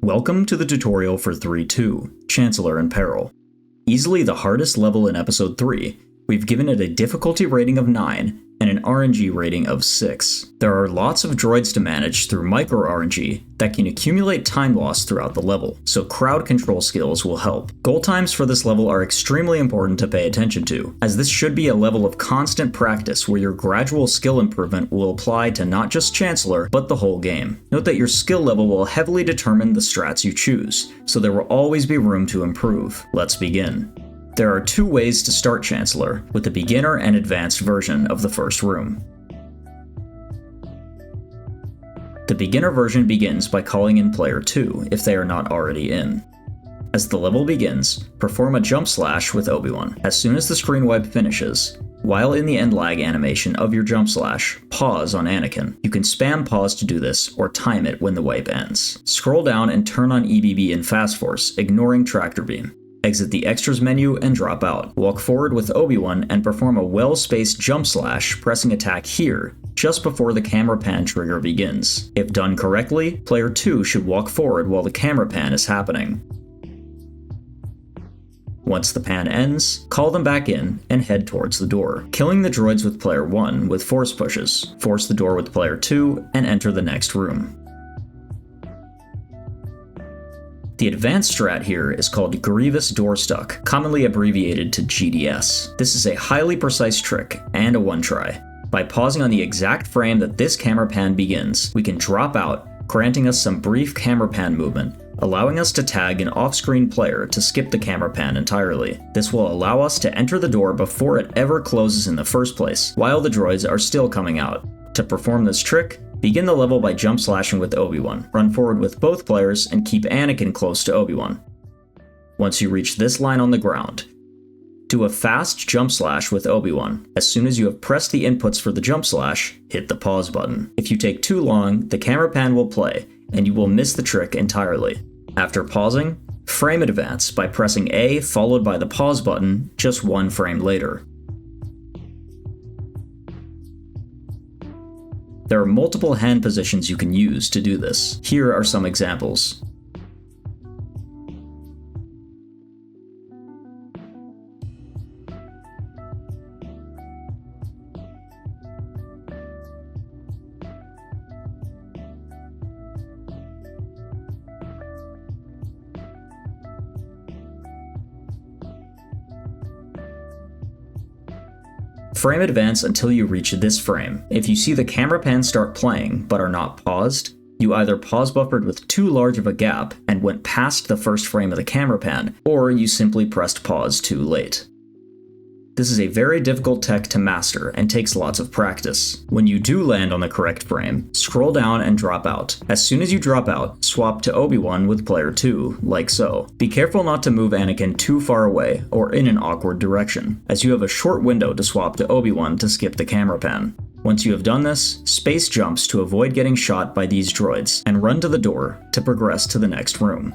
Welcome to the tutorial for 3.2, Chancellor In Peril. Easily the hardest level in Episode 3, we've given it a difficulty rating of 9 and an RNG rating of 6. There are lots of droids to manage through micro-RNG that can accumulate time loss throughout the level, so crowd control skills will help. Goal times for this level are extremely important to pay attention to, as this should be a level of constant practice where your gradual skill improvement will apply to not just Chancellor, but the whole game. Note that your skill level will heavily determine the strats you choose, so there will always be room to improve. Let's begin. There are two ways to start Chancellor, with the beginner and advanced version of the first room. The beginner version begins by calling in player 2 if they are not already in. As the level begins, perform a jump slash with Obi-Wan. As soon as the screen wipe finishes, while in the end lag animation of your jump slash, pause on Anakin. You can spam pause to do this, or time it when the wipe ends. Scroll down and turn on EBB and Fast Force, ignoring Tractor Beam. Exit the Extras menu and drop out. Walk forward with Obi-Wan and perform a well-spaced jump slash, pressing attack here, just before the camera pan trigger begins. If done correctly, player 2 should walk forward while the camera pan is happening. Once the pan ends, call them back in and head towards the door, killing the droids with player 1 with force pushes. Force the door with player 2 and enter the next room. The advanced strat here is called Grievous Door Stuck, commonly abbreviated to GDS. This is a highly precise trick, and a one-try. By pausing on the exact frame that this camera pan begins, we can drop out, granting us some brief camera pan movement, allowing us to tag an off-screen player to skip the camera pan entirely. This will allow us to enter the door before it ever closes in the first place, while the droids are still coming out. To perform this trick, begin the level by jump slashing with Obi-Wan, run forward with both players, and keep Anakin close to Obi-Wan. Once you reach this line on the ground, do a fast jump slash with Obi-Wan. As soon as you have pressed the inputs for the jump slash, hit the pause button. If you take too long, the camera pan will play, and you will miss the trick entirely. After pausing, frame advance by pressing A followed by the pause button just one frame later. There are multiple hand positions you can use to do this. Here are some examples. Frame advance until you reach this frame. If you see the camera pan start playing but are not paused, you either pause buffered with too large of a gap and went past the first frame of the camera pan, or you simply pressed pause too late. This is a very difficult tech to master and takes lots of practice. When you do land on the correct frame, scroll down and drop out. As soon as you drop out, swap to Obi-Wan with player 2, like so. Be careful not to move Anakin too far away or in an awkward direction, as you have a short window to swap to Obi-Wan to skip the camera pan. Once you have done this, space jumps to avoid getting shot by these droids, and run to the door to progress to the next room.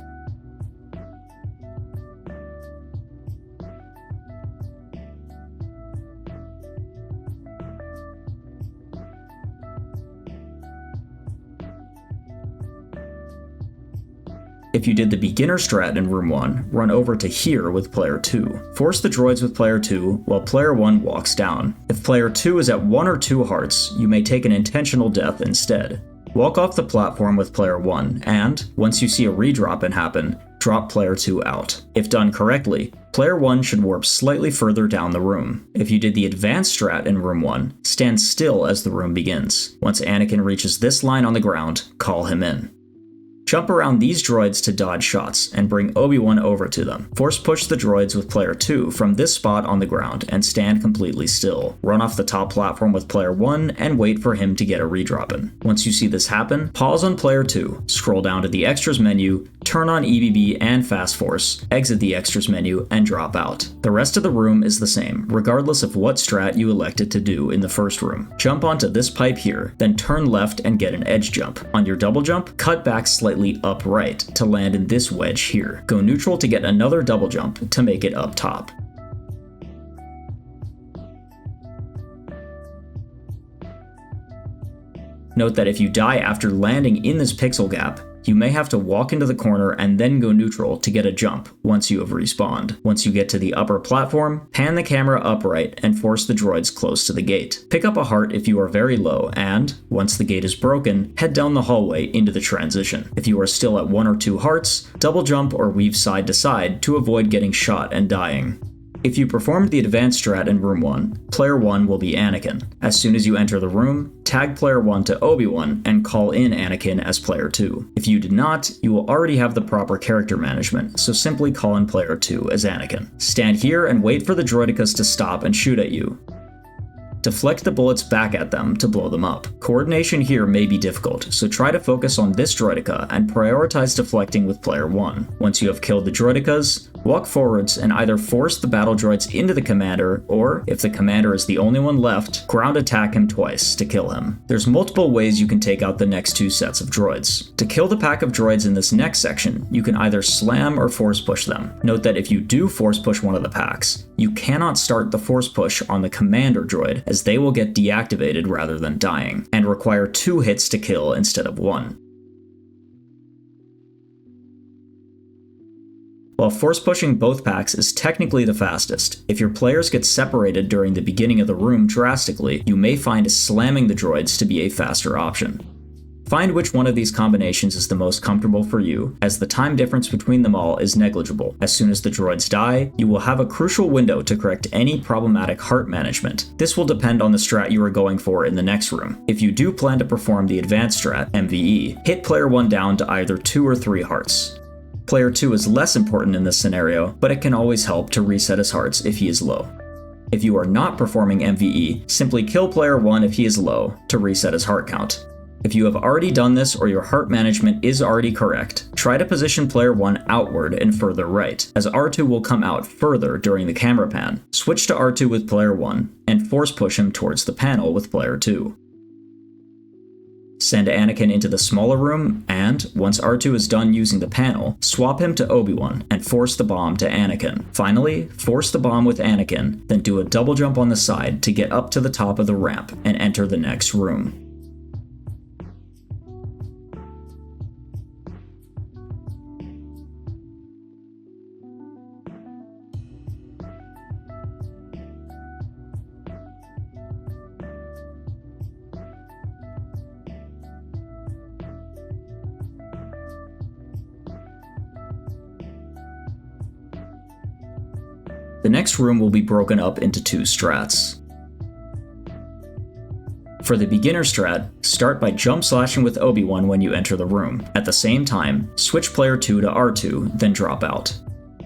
If you did the beginner strat in room 1, run over to here with player 2. Force the droids with player 2 while player 1 walks down. If player 2 is at 1 or 2 hearts, you may take an intentional death instead. Walk off the platform with player 1 and, once you see a redrop happen, drop player 2 out. If done correctly, player 1 should warp slightly further down the room. If you did the advanced strat in room 1, stand still as the room begins. Once Anakin reaches this line on the ground, call him in. Jump around these droids to dodge shots, and bring Obi-Wan over to them. Force push the droids with player 2 from this spot on the ground, and stand completely still. Run off the top platform with player 1, and wait for him to get a redrop in. Once you see this happen, pause on player 2, scroll down to the Extras menu, turn on EBB and Fast Force, exit the Extras menu, and drop out. The rest of the room is the same, regardless of what strat you elected to do in the first room. Jump onto this pipe here, then turn left and get an edge jump. On your double jump, cut back slightly upright to land in this wedge here. Go neutral to get another double jump to make it up top. Note that if you die after landing in this pixel gap, You may have to walk into the corner and then go neutral to get a jump once you have respawned. Once you get to the upper platform, pan the camera upright and force the droids close to the gate. Pick up a heart if you are very low and, once the gate is broken, head down the hallway into the transition. If you are still at 1 or 2 hearts, double jump or weave side to side to avoid getting shot and dying. If you performed the advanced strat in room 1, player 1 will be Anakin. As soon as you enter the room, tag player 1 to Obi-Wan and call in Anakin as player 2. If you did not, you will already have the proper character management, so simply call in player 2 as Anakin. Stand here and wait for the droidicas to stop and shoot at you. Deflect the bullets back at them to blow them up. Coordination here may be difficult, so try to focus on this droidica and prioritize deflecting with player 1. Once you have killed the droidicas, walk forwards and either force the battle droids into the commander, or, if the commander is the only one left, ground attack him twice to kill him. There's multiple ways you can take out the next 2 sets of droids. To kill the pack of droids in this next section, you can either slam or force push them. Note that if you do force push one of the packs, you cannot start the force push on the commander droid, as they will get deactivated rather than dying, and require 2 hits to kill instead of 1. While force pushing both packs is technically the fastest, if your players get separated during the beginning of the room drastically, you may find slamming the droids to be a faster option. Find which one of these combinations is the most comfortable for you, as the time difference between them all is negligible. As soon as the droids die, you will have a crucial window to correct any problematic heart management. This will depend on the strat you are going for in the next room. If you do plan to perform the advanced strat, MVE, hit player 1 down to either 2 or 3 hearts. Player 2 is less important in this scenario, but it can always help to reset his hearts if he is low. If you are not performing MVE, simply kill player 1 if he is low to reset his heart count. If you have already done this or your heart management is already correct, try to position player 1 outward and further right, as R2 will come out further during the camera pan. Switch to R2 with player 1, and force push him towards the panel with player 2. Send Anakin into the smaller room, and, once R2 is done using the panel, swap him to Obi-Wan and force the bomb to Anakin. Finally, force the bomb with Anakin, then do a double jump on the side to get up to the top of the ramp and enter the next room. The next room will be broken up into 2 strats. For the beginner strat, start by jump slashing with Obi-Wan when you enter the room. At the same time, switch player 2 to R2, then drop out.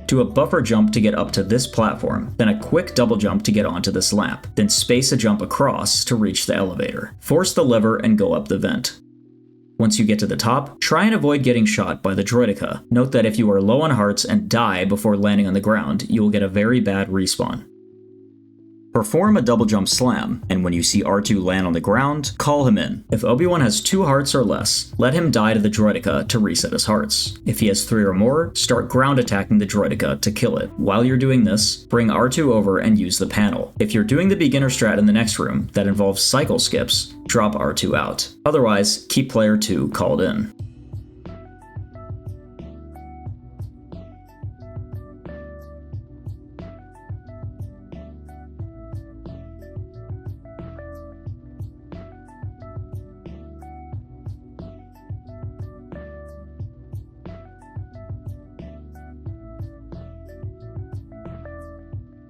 Do a buffer jump to get up to this platform, then a quick double jump to get onto this lamp, then space a jump across to reach the elevator. Force the lever and go up the vent. Once you get to the top, try and avoid getting shot by the droidica. Note that if you are low on hearts and die before landing on the ground, you will get a very bad respawn. Perform a double jump slam, and when you see R2 land on the ground, call him in. If Obi-Wan has 2 hearts or less, let him die to the droidica to reset his hearts. If he has 3 or more, start ground attacking the droidica to kill it. While you're doing this, bring R2 over and use the panel. If you're doing the beginner strat in the next room that involves cycle skips, drop R2 out. Otherwise, keep player 2 called in.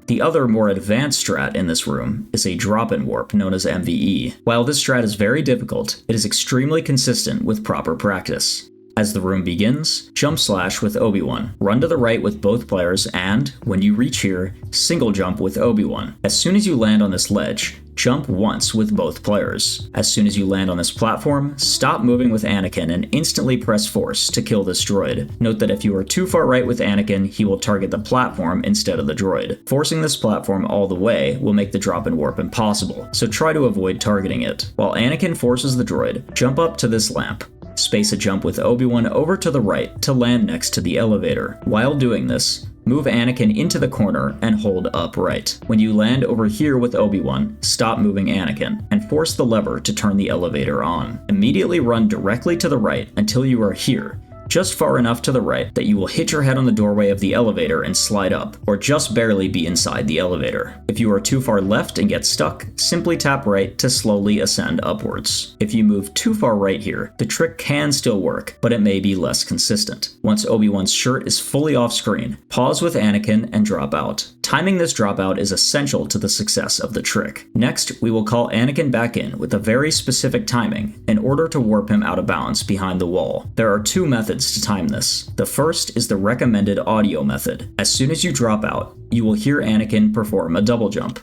The other more advanced strat in this room is a drop-in warp known as MVE. While this strat is very difficult, it is extremely consistent with proper practice. As the room begins, jump slash with Obi-Wan, run to the right with both players, and, when you reach here, single jump with Obi-Wan. As soon as you land on this ledge, jump once with both players. As soon as you land on this platform, stop moving with Anakin and instantly press force to kill this droid. Note that if you are too far right with Anakin, he will target the platform instead of the droid. Forcing this platform all the way will make the drop-in warp impossible, so try to avoid targeting it. While Anakin forces the droid, jump up to this lamp. Space a jump with Obi-Wan over to the right to land next to the elevator. While doing this, move Anakin into the corner and hold up right. When you land over here with Obi-Wan, stop moving Anakin and force the lever to turn the elevator on. Immediately run directly to the right until you are here, just far enough to the right that you will hit your head on the doorway of the elevator and slide up, or just barely be inside the elevator. If you are too far left and get stuck, simply tap right to slowly ascend upwards. If you move too far right here, the trick can still work, but it may be less consistent. Once Obi-Wan's shirt is fully off screen, pause with Anakin and drop out. Timing this dropout is essential to the success of the trick. Next, we will call Anakin back in with a very specific timing in order to warp him out of bounds behind the wall. There are two methods to time this. The first is the recommended audio method. As soon as you drop out, you will hear Anakin perform a double jump.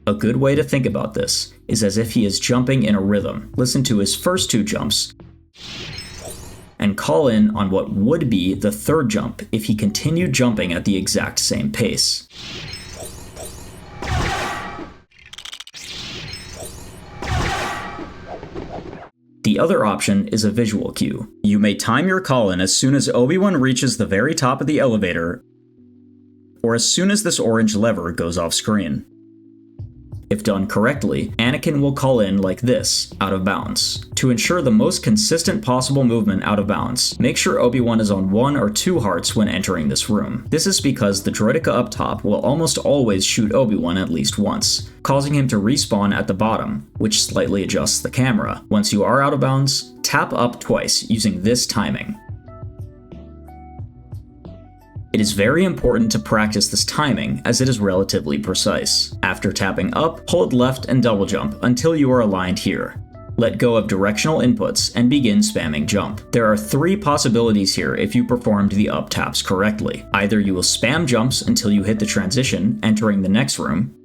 A good way to think about this is as if he is jumping in a rhythm. Listen to his first two jumps and call in on what would be the third jump if he continued jumping at the exact same pace. The other option is a visual cue. You may time your call-in as soon as Obi-Wan reaches the very top of the elevator, or as soon as this orange lever goes off screen. If done correctly, Anakin will call in like this, out of bounds. To ensure the most consistent possible movement out of bounds, make sure Obi-Wan is on 1 or 2 hearts when entering this room. This is because the droideka up top will almost always shoot Obi-Wan at least once, causing him to respawn at the bottom, which slightly adjusts the camera. Once you are out of bounds, tap up twice using this timing. It is very important to practice this timing as it is relatively precise. After tapping up, hold left and double jump until you are aligned here. Let go of directional inputs and begin spamming jump. There are 3 possibilities here if you performed the up taps correctly. Either you will spam jumps until you hit the transition, entering the next room.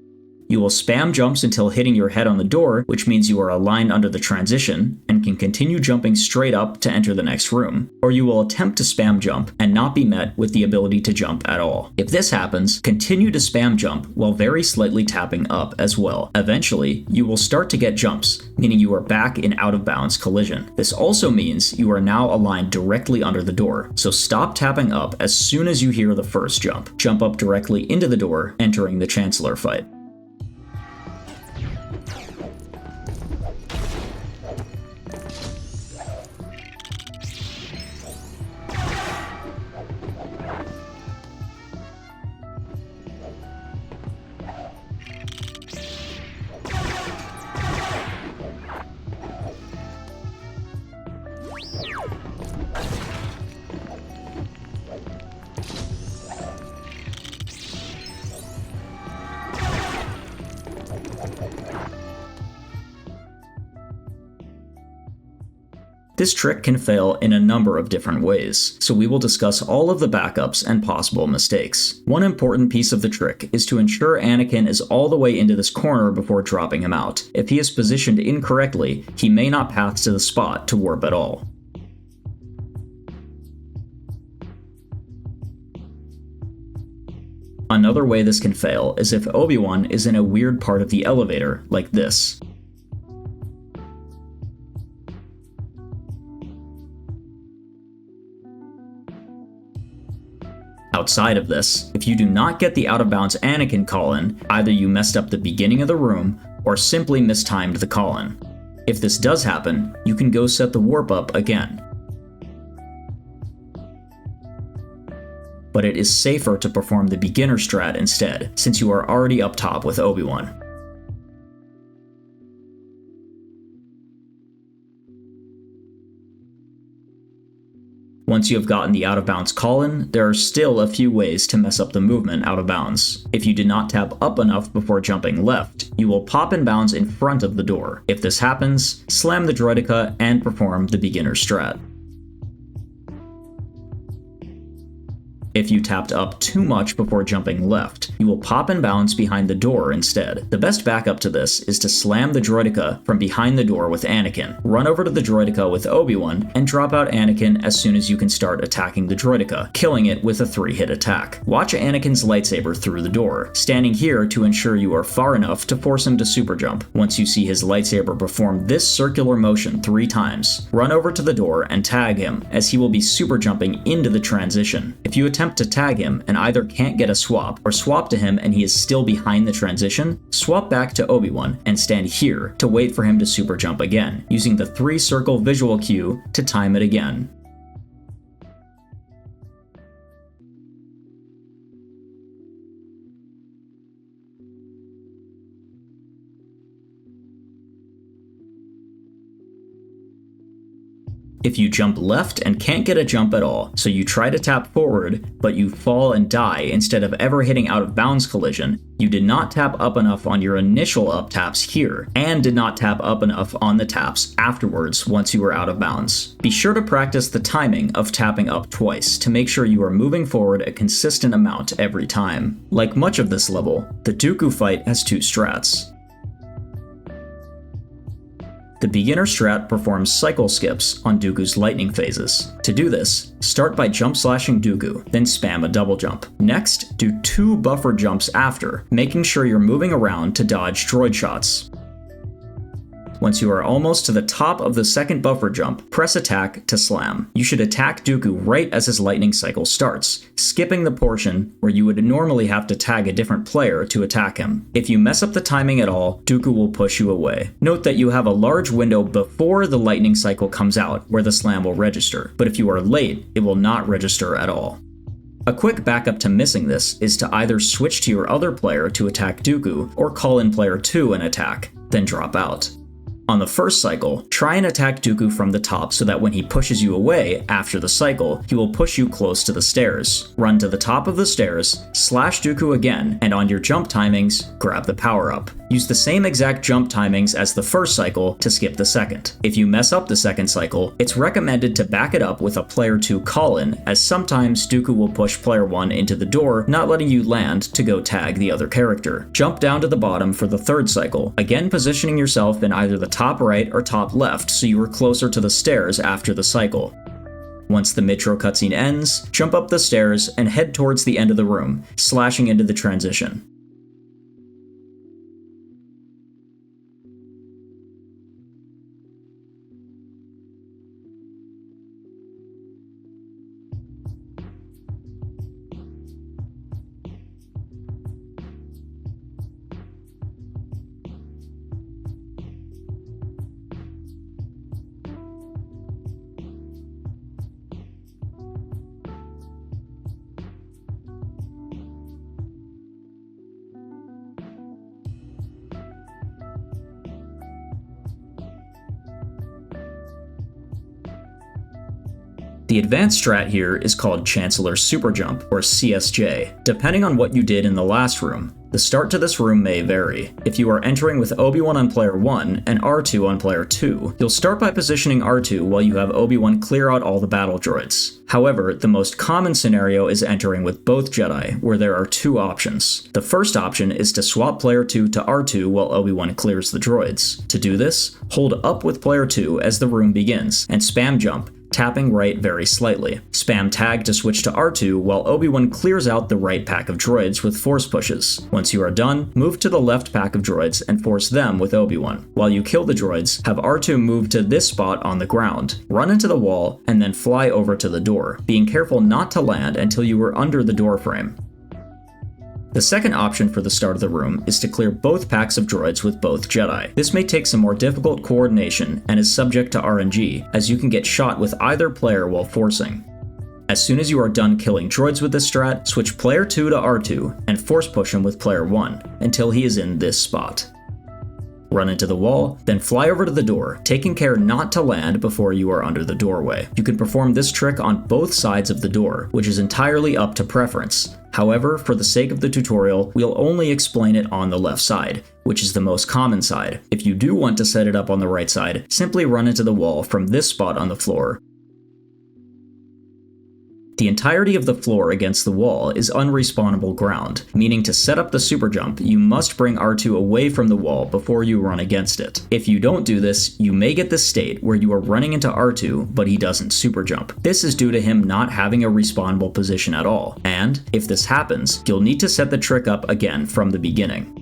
You will spam jumps until hitting your head on the door, which means you are aligned under the transition and can continue jumping straight up to enter the next room. Or you will attempt to spam jump and not be met with the ability to jump at all. If this happens, continue to spam jump while very slightly tapping up as well. Eventually, you will start to get jumps, meaning you are back in out of bounds collision. This also means you are now aligned directly under the door, so stop tapping up as soon as you hear the first jump. Jump up directly into the door, entering the Chancellor fight. This trick can fail in a number of different ways, so we will discuss all of the backups and possible mistakes. One important piece of the trick is to ensure Anakin is all the way into this corner before dropping him out. If he is positioned incorrectly, he may not path to the spot to warp at all. Another way this can fail is if Obi-Wan is in a weird part of the elevator, like this. Outside of this, if you do not get the out-of-bounds Anakin call-in, either you messed up the beginning of the room, or simply mistimed the call-in. If this does happen, you can go set the warp up again. But it is safer to perform the beginner strat instead, since you are already up top with Obi-Wan. Once you have gotten the out-of-bounds call-in, there are still a few ways to mess up the movement out of bounds. If you did not tap up enough before jumping left, you will pop in bounds in front of the door. If this happens, slam the droideka and perform the beginner strat. If you tapped up too much before jumping left, you will pop and bounce behind the door instead. The best backup to this is to slam the droideka from behind the door with Anakin. Run over to the droideka with Obi-Wan and drop out Anakin as soon as you can start attacking the droideka, killing it with a 3-hit attack. Watch Anakin's lightsaber through the door, standing here to ensure you are far enough to force him to super jump. Once you see his lightsaber perform this circular motion 3 times, run over to the door and tag him, as he will be super jumping into the transition. If you attempt to tag him and either can't get a swap, or swap to him and he is still behind the transition, swap back to Obi-Wan and stand here to wait for him to super jump again, using the 3-circle visual cue to time it again. If you jump left and can't get a jump at all, so you try to tap forward, but you fall and die instead of ever hitting out of bounds collision, you did not tap up enough on your initial up taps here, and did not tap up enough on the taps afterwards once you were out of bounds. Be sure to practice the timing of tapping up twice to make sure you are moving forward a consistent amount every time. Like much of this level, the Dooku fight has 2 strats. The beginner strat performs cycle skips on Dooku's lightning phases. To do this, start by jump slashing Dooku, then spam a double jump. Next, do 2 buffer jumps after, making sure you're moving around to dodge droid shots. Once you are almost to the top of the second buffer jump, press attack to slam. You should attack Dooku right as his lightning cycle starts, skipping the portion where you would normally have to tag a different player to attack him. If you mess up the timing at all, Dooku will push you away. Note that you have a large window before the lightning cycle comes out where the slam will register, but if you are late, it will not register at all. A quick backup to missing this is to either switch to your other player to attack Dooku, or call in player 2 and attack, then drop out. On the first cycle, try and attack Dooku from the top so that when he pushes you away after the cycle, he will push you close to the stairs. Run to the top of the stairs, slash Dooku again, and on your jump timings, grab the power-up. Use the same exact jump timings as the first cycle to skip the second. If you mess up the second cycle, it's recommended to back it up with a player 2 call-in, as sometimes Dooku will push player 1 into the door, not letting you land to go tag the other character. Jump down to the bottom for the third cycle, again positioning yourself in either the top right or top left so you are closer to the stairs after the cycle. Once the mid-tro cutscene ends, jump up the stairs and head towards the end of the room, slashing into the transition. The advanced strat here is called Chancellor Super Jump, or CSJ, depending on what you did in the last room. The start to this room may vary. If you are entering with Obi-Wan on player 1 and R2 on player 2, you'll start by positioning R2 while you have Obi-Wan clear out all the battle droids. However, the most common scenario is entering with both Jedi, where there are 2 options. The first option is to swap player 2 to R2 while Obi-Wan clears the droids. To do this, hold up with player 2 as the room begins, and spam jump, tapping right very slightly. Spam tag to switch to R2 while Obi-Wan clears out the right pack of droids with force pushes. Once you are done, move to the left pack of droids and force them with Obi-Wan. While you kill the droids, have R2 move to this spot on the ground, run into the wall, and then fly over to the door, being careful not to land until you are under the door frame. The second option for the start of the room is to clear both packs of droids with both Jedi. This may take some more difficult coordination and is subject to RNG, as you can get shot with either player while forcing. As soon as you are done killing droids with this strat, switch player 2 to R2 and force push him with player 1 until he is in this spot. Run into the wall, then fly over to the door, taking care not to land before you are under the doorway. You can perform this trick on both sides of the door, which is entirely up to preference. However, for the sake of the tutorial, we'll only explain it on the left side, which is the most common side. If you do want to set it up on the right side, simply run into the wall from this spot on the floor. The entirety of the floor against the wall is unrespawnable ground, meaning to set up the super jump, you must bring R2 away from the wall before you run against it. If you don't do this, you may get the state where you are running into R2, but he doesn't super jump. This is due to him not having a respawnable position at all, and if this happens, you'll need to set the trick up again from the beginning.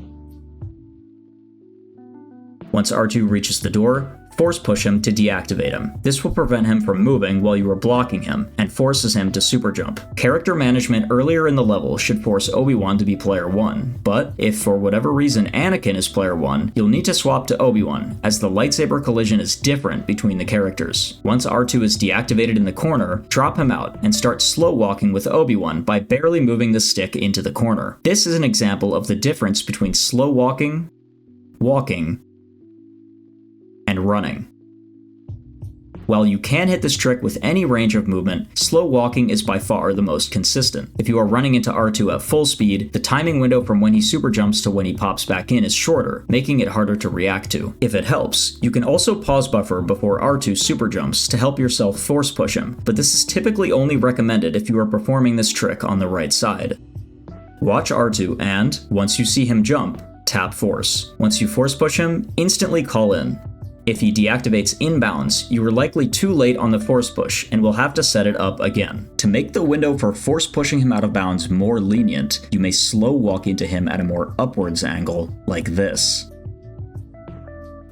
Once R2 reaches the door, force push him to deactivate him. This will prevent him from moving while you are blocking him, and forces him to super jump. Character management earlier in the level should force Obi-Wan to be player 1, but if for whatever reason Anakin is player 1, you'll need to swap to Obi-Wan, as the lightsaber collision is different between the characters. Once R2 is deactivated in the corner, drop him out and start slow walking with Obi-Wan by barely moving the stick into the corner. This is an example of the difference between slow walking, walking, and running. While you can hit this trick with any range of movement, slow walking is by far the most consistent. If you are running into R2 at full speed, the timing window from when he super jumps to when he pops back in is shorter, making it harder to react to. If it helps, you can also pause buffer before R2 super jumps to help yourself force push him, but this is typically only recommended if you are performing this trick on the right side. Watch R2 and, once you see him jump, tap force. Once you force push him, instantly call in. If he deactivates inbounds, you are likely too late on the force push and will have to set it up again. To make the window for force pushing him out of bounds more lenient, you may slow walk into him at a more upwards angle, like this.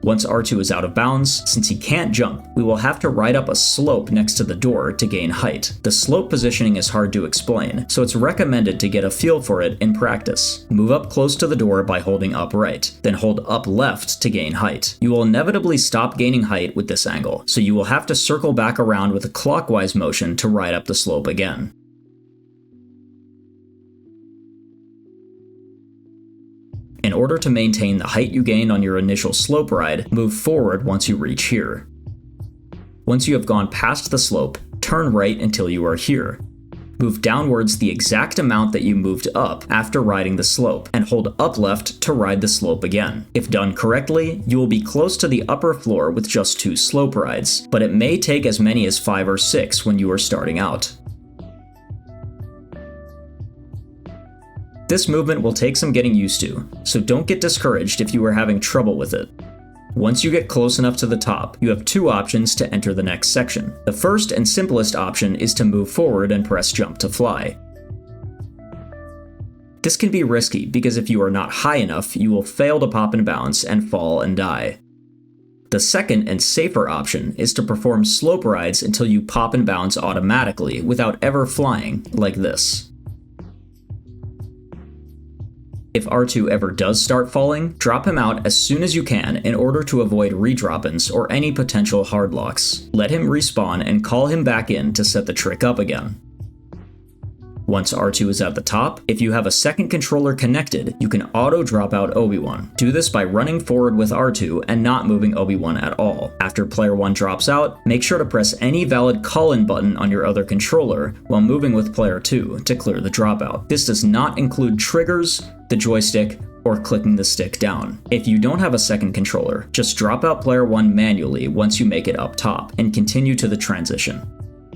Once R2 is out of bounds, since he can't jump, we will have to ride up a slope next to the door to gain height. The slope positioning is hard to explain, so it's recommended to get a feel for it in practice. Move up close to the door by holding up right, then hold up left to gain height. You will inevitably stop gaining height with this angle, so you will have to circle back around with a clockwise motion to ride up the slope again. In order to maintain the height you gained on your initial slope ride, move forward once you reach here. Once you have gone past the slope, turn right until you are here. Move downwards the exact amount that you moved up after riding the slope, and hold up left to ride the slope again. If done correctly, you will be close to the upper floor with just 2 slope rides, but it may take as many as 5 or 6 when you are starting out. This movement will take some getting used to, so don't get discouraged if you are having trouble with it. Once you get close enough to the top, you have 2 options to enter the next section. The first and simplest option is to move forward and press jump to fly. This can be risky because if you are not high enough, you will fail to pop and bounce and fall and die. The second and safer option is to perform slope rides until you pop and bounce automatically without ever flying, like this. If R2 ever does start falling, drop him out as soon as you can in order to avoid redrop-ins or any potential hard locks. Let him respawn and call him back in to set the trick up again. Once R2 is at the top, if you have a second controller connected, you can auto-drop out Obi-Wan. Do this by running forward with R2 and not moving Obi-Wan at all. After player 1 drops out, make sure to press any valid call-in button on your other controller while moving with player 2 to clear the dropout. This does not include triggers, the joystick, or clicking the stick down. If you don't have a second controller, just drop out player 1 manually once you make it up top, and continue to the transition.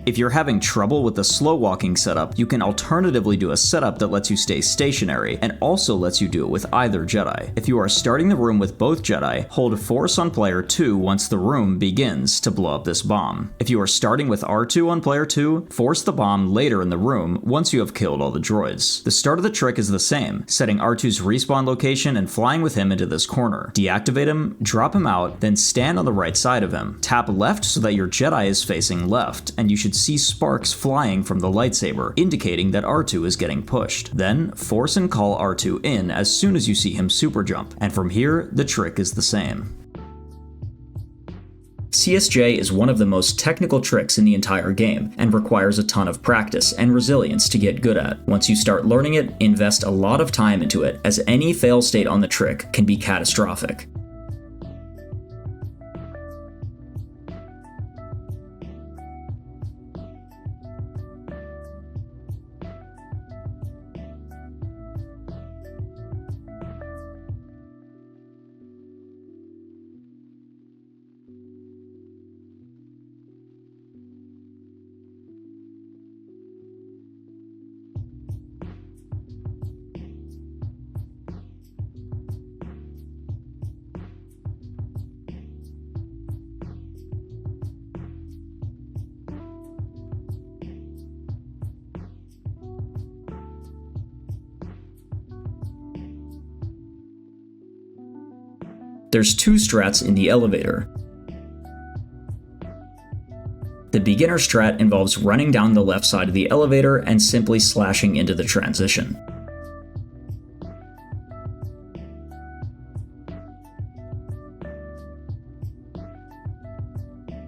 If you're having trouble with the slow walking setup, you can alternatively do a setup that lets you stay stationary and also lets you do it with either Jedi. If you are starting the room with both Jedi, hold force on player 2 once the room begins to blow up this bomb. If you are starting with R2 on player 2, force the bomb later in the room once you have killed all the droids. The start of the trick is the same, setting R2's respawn location and flying with him into this corner. Deactivate him, drop him out, then stand on the right side of him. Tap left so that your Jedi is facing left, and you should see sparks flying from the lightsaber, indicating that R2 is getting pushed. Then, force and call R2 in as soon as you see him super jump, and from here, the trick is the same. CSJ is one of the most technical tricks in the entire game, and requires a ton of practice and resilience to get good at. Once you start learning it, invest a lot of time into it, as any fail state on the trick can be catastrophic. There's 2 strats in the elevator. The beginner strat involves running down the left side of the elevator and simply slashing into the transition.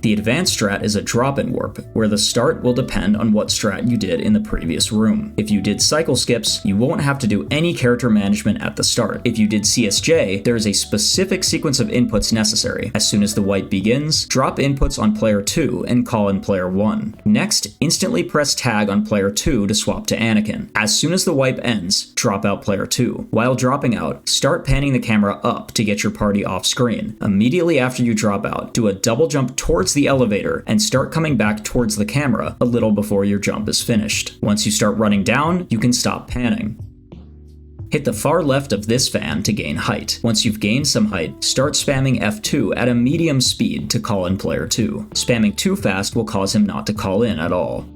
The advanced strat is a drop-in warp, where the start will depend on what strat you did in the previous room. If you did cycle skips, you won't have to do any character management at the start. If you did CSJ, there is a specific sequence of inputs necessary. As soon as the wipe begins, drop inputs on player 2 and call in player 1. Next, instantly press tag on player 2 to swap to Anakin. As soon as the wipe ends, drop out player 2. While dropping out, start panning the camera up to get your party off screen. Immediately after you drop out, do a double jump towards the elevator and start coming back towards the camera a little before your jump is finished. Once you start running down, you can stop panning. Hit the far left of this fan to gain height. Once you've gained some height, start spamming F2 at a medium speed to call in player 2. Spamming too fast will cause him not to call in at all.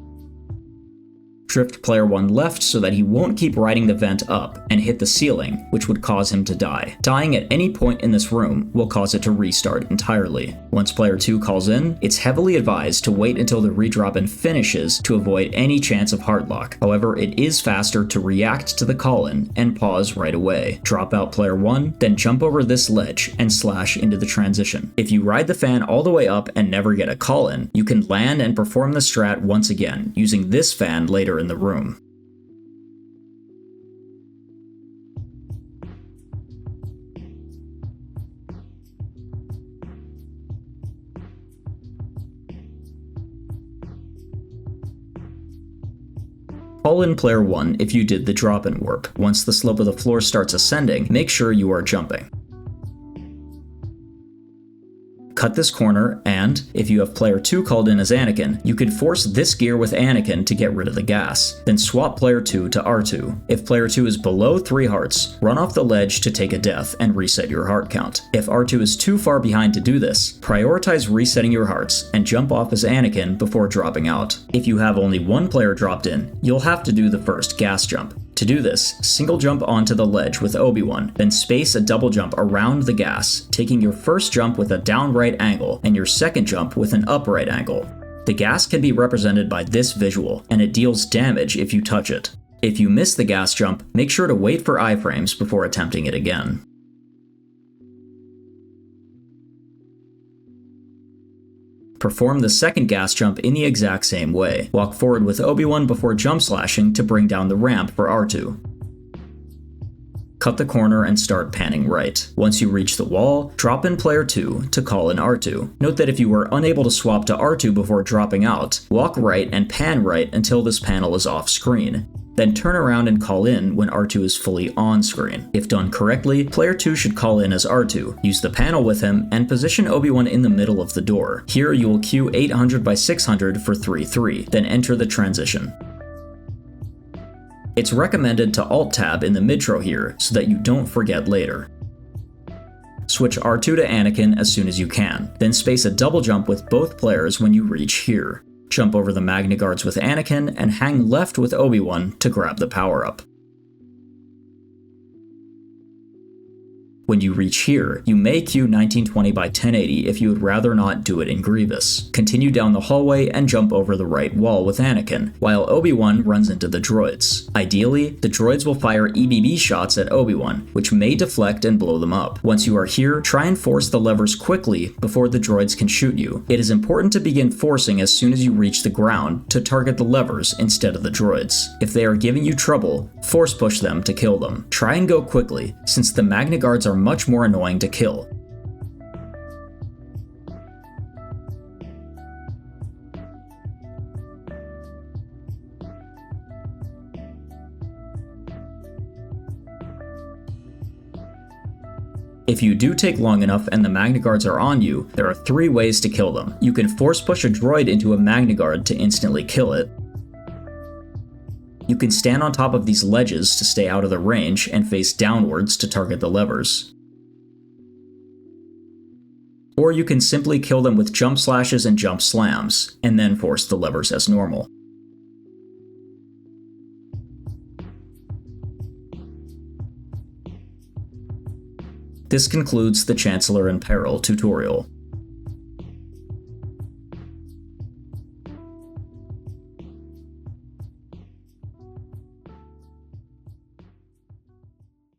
Drift player 1 left so that he won't keep riding the vent up and hit the ceiling, which would cause him to die. Dying at any point in this room will cause it to restart entirely. Once player 2 calls in, it's heavily advised to wait until the redrop-in finishes to avoid any chance of hardlock. However, it is faster to react to the call-in and pause right away. Drop out player 1, then jump over this ledge and slash into the transition. If you ride the fan all the way up and never get a call-in, you can land and perform the strat once again, using this fan later in the room. Call in player 1 if you did the drop-in warp. Once the slope of the floor starts ascending, make sure you are jumping. Cut this corner, and, if you have player 2 called in as Anakin, you could force this gear with Anakin to get rid of the gas. Then swap player 2 to R2. If player 2 is below 3 hearts, run off the ledge to take a death and reset your heart count. If R2 is too far behind to do this, prioritize resetting your hearts and jump off as Anakin before dropping out. If you have only 1 player dropped in, you'll have to do the first gas jump. To do this, single jump onto the ledge with Obi-Wan, then space a double jump around the gas, taking your first jump with a down right angle and your second jump with an upright angle. The gas can be represented by this visual, and it deals damage if you touch it. If you miss the gas jump, make sure to wait for iframes before attempting it again. Perform the second gas jump in the exact same way. Walk forward with Obi-Wan before jump slashing to bring down the ramp for R2. Cut the corner and start panning right. Once you reach the wall, drop in player 2 to call in R2. Note that if you were unable to swap to R2 before dropping out, walk right and pan right until this panel is off screen. Then turn around and call in when R2 is fully on screen. If done correctly, player 2 should call in as R2, use the panel with him, and position Obi-Wan in the middle of the door. Here you will queue 800 by 600 for 3-3, then enter the transition. It's recommended to Alt-Tab in the midtro here so that you don't forget later. Switch R2 to Anakin as soon as you can, then space a double jump with both players when you reach here. Jump over the Magnaguards with Anakin, and hang left with Obi-Wan to grab the power-up. When you reach here, you may queue 1920 by 1080 if you would rather not do it in Grievous. Continue down the hallway and jump over the right wall with Anakin, while Obi-Wan runs into the droids. Ideally, the droids will fire EBB shots at Obi-Wan, which may deflect and blow them up. Once you are here, try and force the levers quickly before the droids can shoot you. It is important to begin forcing as soon as you reach the ground to target the levers instead of the droids. If they are giving you trouble, force push them to kill them. Try and go quickly, since the Magnaguards are much more annoying to kill. If you do take long enough and the Magnaguards are on you, there are 3 ways to kill them. You can force push a droid into a Magnaguard to instantly kill it. You can stand on top of these ledges to stay out of the range and face downwards to target the levers. Or you can simply kill them with jump slashes and jump slams, and then force the levers as normal. This concludes the Chancellor In Peril tutorial.